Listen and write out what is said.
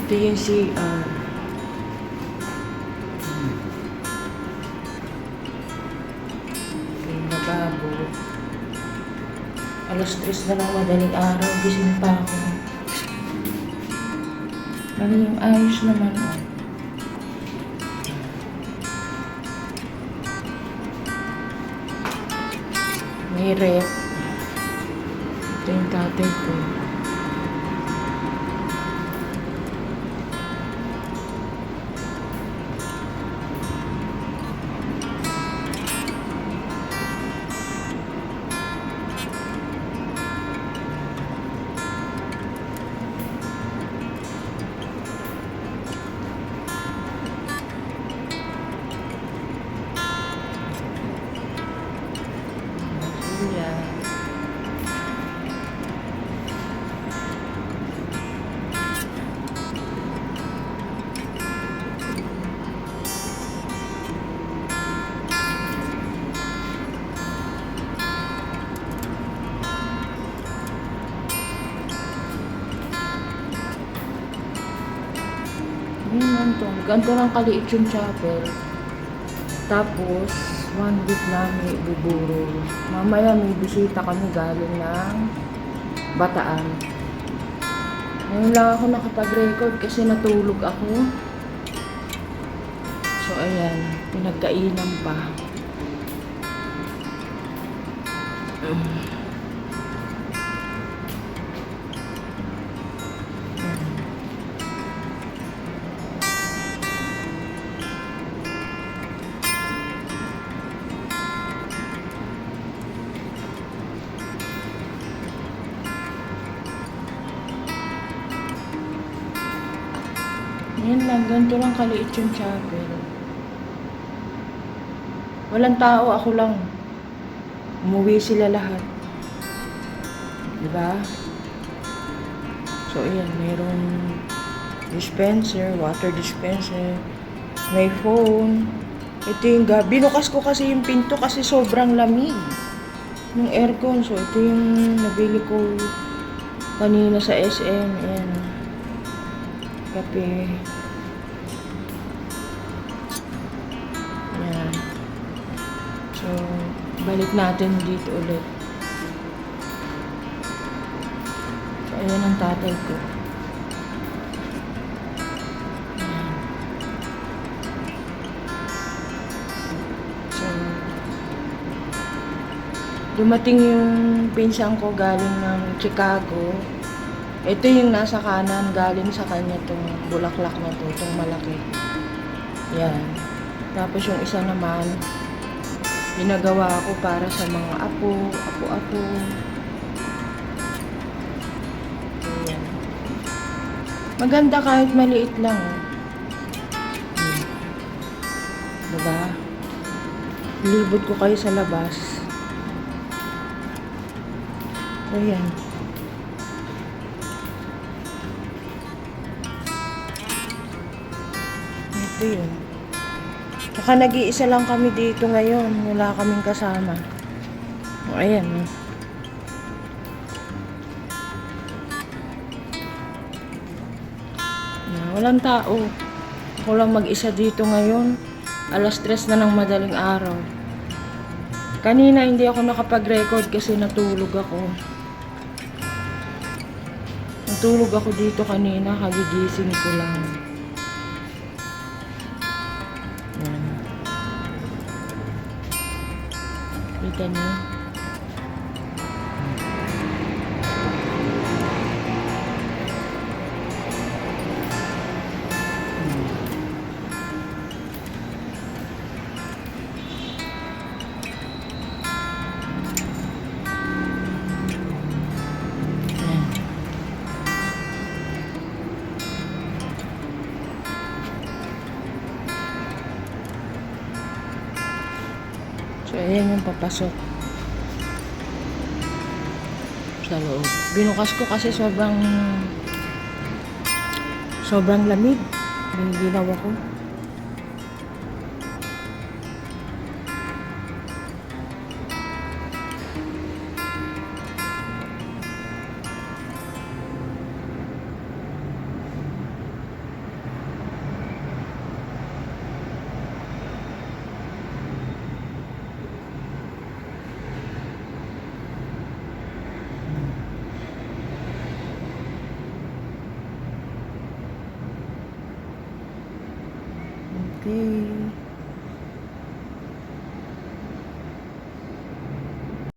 Ito yung CR. Ito yung lababo. Alas 3 na lang madaling araw. Gising pa ako. Ano yung ayos naman, oh. May rep. Ito yung tatay ko. Yan. Ganito lang kaliit yung chapel. Tapos, 1 week namin ibuburo. Mamaya may bisita kami galing ng Bataan. Ngayon lang ako nakapag-record kasi natulog ako. So, ayan. Pinagkainan pa. Yan lang, ganito lang kaliit yung chapel. Walang tao, ako lang. Umuwi sila lahat. Diba? So, ayan, mayroong dispenser, water dispenser, may phone. Ito yung binukas ko kasi yung pinto kasi sobrang lamig yung aircon. So, ito yung nabili ko kanina sa SM. Ayan. Kape. Ayan. So, balik natin dito ulit. So, ayan ang tatay ko. Ayan. So, dumating yung pinsan ko galing ng Chicago. Ito yung nasa kanan, galing sa kanya itong bulaklak na to, itong malaki. Yan. Tapos yung isa naman, ginagawa ko para sa mga apo-apo. Ayan. Maganda kahit maliit lang. Diba? Libot ko kayo sa labas. Ayan. Ito yun. Saka nag-iisa lang kami dito ngayon. Wala kaming kasama. O, ayan. Walang tao. Ako lang mag-isa dito ngayon. Alas 3 na ng madaling araw. Kanina hindi ako nakapag-record kasi natulog ako. Natulog ako dito kanina. Kagigising ko lang. Kita niyo? So, ayan yung papasok sa loob. Binukas ko kasi sobrang lamig. Ginawa ko. Yay!